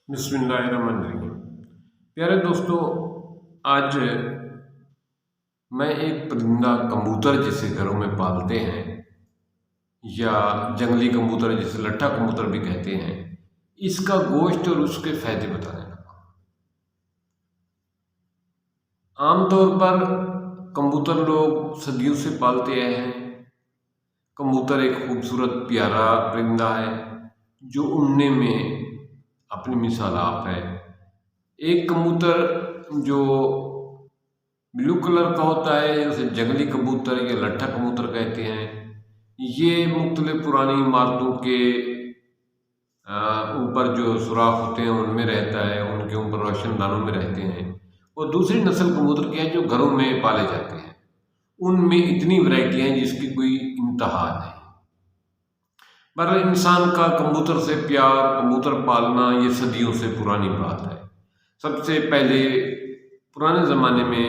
بسم اللہ الرحمن الرحیم۔ پیارے دوستو، آج میں ایک پرندہ کبوتر جسے گھروں میں پالتے ہیں یا جنگلی کبوتر جسے لٹھا کبوتر بھی کہتے ہیں، اس کا گوشت اور اس کے فائدے بتانے لگا۔ عام طور پر کبوتر لوگ صدیوں سے پالتے آئے ہیں۔ کبوتر ایک خوبصورت پیارا پرندہ ہے جو اڑنے میں اپنی مثال آپ ہے۔ ایک کبوتر جو بلو کلر کا ہوتا ہے اسے جنگلی کبوتر یا لٹھا کبوتر کہتے ہیں۔ یہ مختلف پرانی عمارتوں کے اوپر جو سوراخ ہوتے ہیں ان میں رہتا ہے، ان کے اوپر روشن دانوں میں رہتے ہیں۔ اور دوسری نسل کبوتر کے ہیں جو گھروں میں پالے جاتے ہیں، ان میں اتنی ورائٹی ہیں جس کی کوئی انتہا نہیں۔ بہرحال انسان کا کبوتر سے پیار، کبوتر پالنا یہ صدیوں سے پرانی بات ہے۔ سب سے پہلے پرانے زمانے میں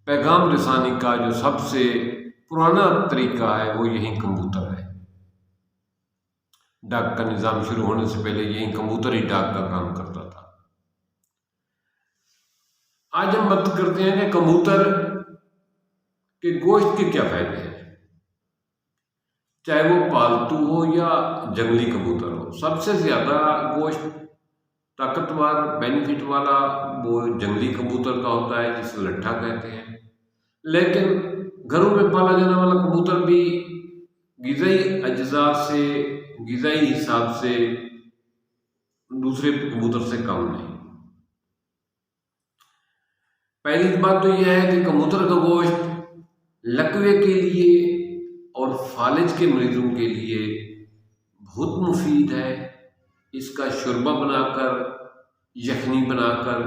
پیغام رسانی کا جو سب سے پرانا طریقہ ہے وہ یہی کبوتر ہے۔ ڈاک کا نظام شروع ہونے سے پہلے یہی کبوتر ہی ڈاک کا کام کرتا تھا۔ آج ہم بات کرتے ہیں کہ کبوتر کے گوشت کے کیا فائدے ہیں، چاہے وہ پالتو ہو یا جنگلی کبوتر ہو۔ سب سے زیادہ گوشت طاقتور بینیفٹ والا وہ جنگلی کبوتر کا ہوتا ہے جسے لٹھا کہتے ہیں، لیکن گھروں میں پالا جانے والا کبوتر بھی غذائی اجزاء سے، غذائی حساب سے دوسرے کبوتر سے کم نہیں۔ پہلی بات تو یہ ہے کہ کبوتر کا گوشت لکوے کے لیے اور فالج کے مریضوں کے لیے بہت مفید ہے۔ اس کا شوربہ بنا کر، یخنی بنا کر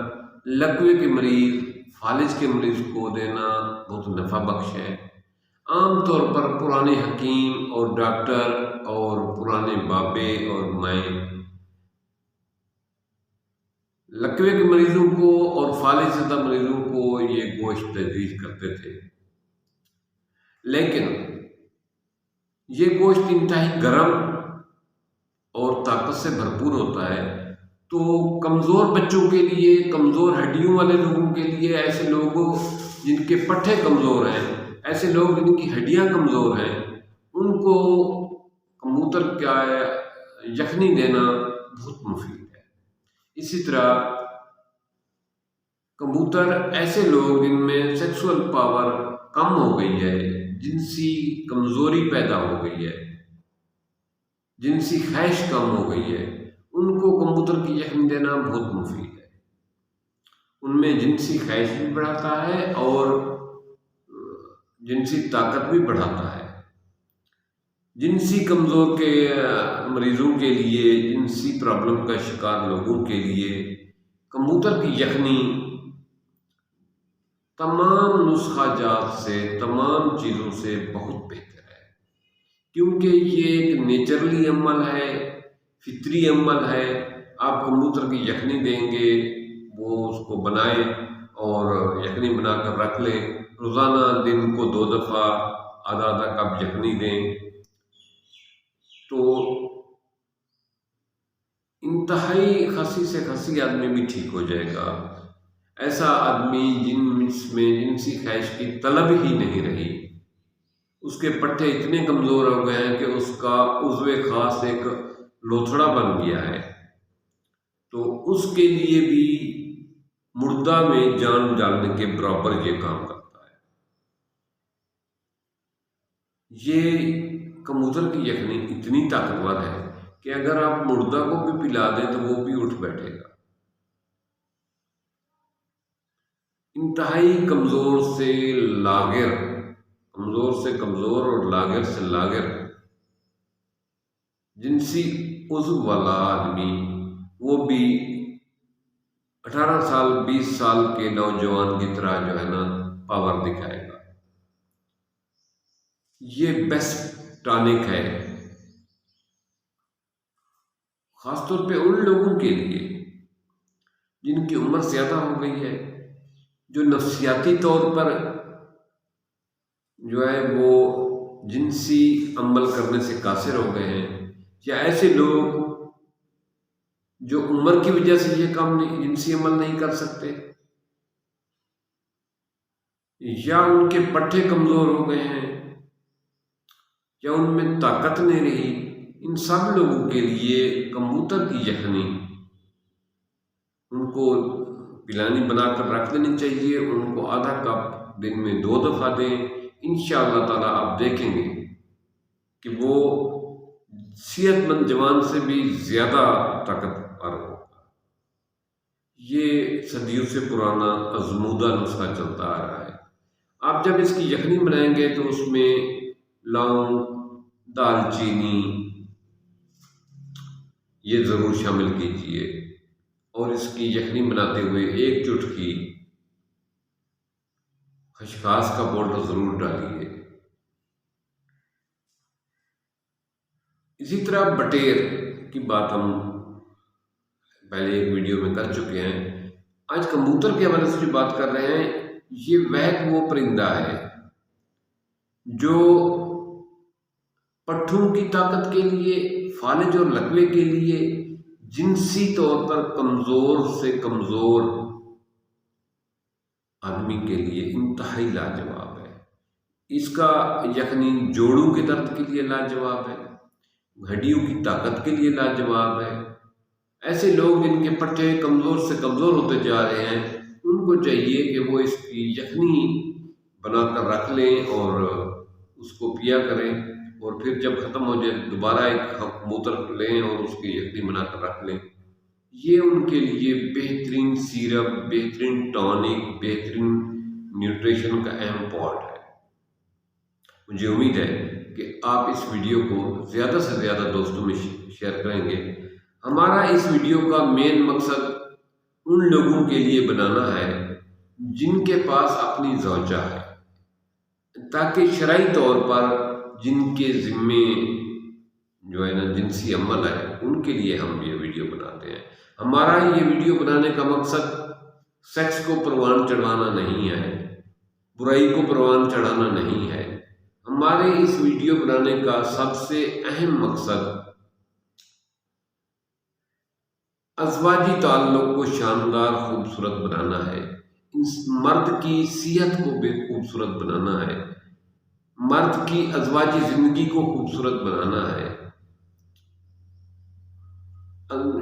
لکوے کے مریض، فالج کے مریض کو دینا بہت نفع بخش ہے۔ عام طور پر پرانے حکیم اور ڈاکٹر اور پرانے بابے اور مائیں لکوے کے مریضوں کو اور فالج زدہ مریضوں کو یہ گوشت تجویز کرتے تھے، لیکن یہ گوشت انتہائی گرم اور طاقت سے بھرپور ہوتا ہے، تو کمزور بچوں کے لیے، کمزور ہڈیوں والے لوگوں کے لیے، ایسے لوگوں جن کے پٹھے کمزور ہیں، ایسے لوگ جن کی ہڈیاں کمزور ہیں، ان کو کبوتر کیا ہے یخنی دینا بہت مفید ہے۔ اسی طرح کبوتر ایسے لوگ جن میں سیکسول پاور کم ہو گئی ہے، جنسی کمزوری پیدا ہو گئی ہے، جنسی خواہش کم ہو گئی ہے، ان کو کبوتر کی یخنی دینا بہت مفید ہے۔ ان میں جنسی خواہش بھی بڑھاتا ہے اور جنسی طاقت بھی بڑھاتا ہے۔ جنسی کمزور کے مریضوں کے لیے، جنسی پرابلم کا شکار لوگوں کے لیے کبوتر کی یخنی تمام نسخہ جات سے، تمام چیزوں سے بہت بہتر ہے، کیونکہ یہ ایک نیچرلی عمل ہے، فطری عمل ہے۔ آپ کبوتر کی یخنی دیں گے، وہ اس کو بنائیں اور یخنی بنا کر رکھ لیں، روزانہ دن کو 2 دفعہ آدھا آدھا کپ یخنی دیں، تو انتہائی خسی سے خسی آدمی بھی ٹھیک ہو جائے گا۔ ایسا آدمی جس میں جنسی خواہش کی طلب ہی نہیں رہی، اس کے پٹھے اتنے کمزور ہو گئے ہیں کہ اس کا عضو خاص ایک لوتھڑا بن گیا ہے، تو اس کے لیے بھی مردہ میں جان ڈالنے کے برابر یہ کام کرتا ہے۔ یہ کبوتر کی یخنی اتنی طاقتور ہے کہ اگر آپ مردہ کو بھی پلا دیں تو وہ بھی اٹھ بیٹھے گا۔ انتہائی کمزور سے لاغر، کمزور سے کمزور اور لاغر سے لاغر جنسی عضو والا آدمی، وہ بھی 18 سال 20 سال کے نوجوان کی طرح جو ہے نا پاور دکھائے گا۔ یہ بیسٹ ٹانک ہے، خاص طور پہ ان لوگوں کے لیے جن کی عمر زیادہ ہو گئی ہے، جو نفسیاتی طور پر جو ہے وہ جنسی عمل کرنے سے قاصر ہو گئے ہیں، یا ایسے لوگ جو عمر کی وجہ سے یہ کام جنسی عمل نہیں کر سکتے، یا ان کے پٹھے کمزور ہو گئے ہیں، یا ان میں طاقت نہیں رہی، ان سب لوگوں کے لیے کبوتر کی یخنی ان کو پلانی بنا کر رکھ دینی چاہیے. ان کو آدھا کپ دن میں 2 دفعہ دیں. انشاءاللہ تعالیٰ آپ دیکھیں گے کہ وہ صحت مند جوان سے بھی زیادہ طاقتور ہوگا. یہ صدیوں سے پرانا آزمودہ نسخہ چلتا آ رہا ہے. آپ جب اس کی یخنی بنائیں گے تو اس میں لونگ، دال چینی یہ ضرور شامل کیجیے، اور اس کی یخنی بناتے ہوئے 1 چٹکی خشخاش کا پاؤڈر ضرور ڈالیے. اسی طرح بٹیر کی بات ہم پہلے ایک ویڈیو میں کر چکے ہیں. آج کبوتر کے حوالے سے جو بات کر رہے ہیں، یہ وہ پرندہ ہے جو پٹھوں کی طاقت کے لیے، فالج اور لکوے کے لیے، جنسی طور پر کمزور سے کمزور آدمی کے لیے انتہائی لاجواب ہے. اس کا یخنی جوڑوں کے درد کے لیے لاجواب ہے، ہڈیوں کی طاقت کے لیے لاجواب ہے. ایسے لوگ جن کے پٹھے کمزور سے کمزور ہوتے جا رہے ہیں، ان کو چاہیے کہ وہ اس کی یخنی بنا کر رکھ لیں اور اس کو پیا کریں، اور پھر جب ختم ہو جائے دوبارہ ایک کبوتر لیں اور اس کی یخنی بنا کر رکھ لیں. یہ ان کے لیے بہترین سیرپ، بہترین ٹانک، بہترین نیوٹریشن کا اہم پارٹ ہے. مجھے امید ہے کہ آپ اس ویڈیو کو زیادہ سے زیادہ دوستوں میں شیئر کریں گے. ہمارا اس ویڈیو کا مین مقصد ان لوگوں کے لیے بنانا ہے جن کے پاس اپنی زوجہ ہے، تاکہ شرعی طور پر جن کے ذمے جو ہے نا جنسی عمل ہے، ان کے لیے ہم یہ ویڈیو بناتے ہیں. ہمارا یہ ویڈیو بنانے کا مقصد سیکس کو پروان چڑھانا نہیں ہے، برائی کو پروان چڑھانا نہیں ہے. ہمارے اس ویڈیو بنانے کا سب سے اہم مقصد ازواجی تعلق کو شاندار خوبصورت بنانا ہے، مرد کی صحت کو بے خوبصورت بنانا ہے، مرد کی ازواجی زندگی کو خوبصورت بنانا ہے.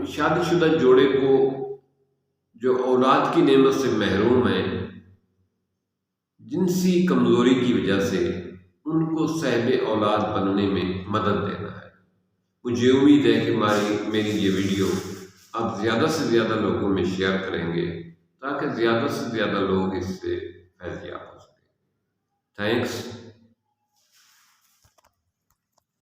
شادی شدہ جوڑے کو جو اولاد کی نعمت سے محروم ہیں، جنسی کمزوری کی وجہ سے ان کو صاحب اولاد بننے میں مدد دینا ہے. مجھے امید ہے کہ میری یہ ویڈیو آپ زیادہ سے زیادہ لوگوں میں شیئر کریں گے تاکہ زیادہ سے زیادہ لوگ اس سے فیض یاب ہو سکیں. تھینکس.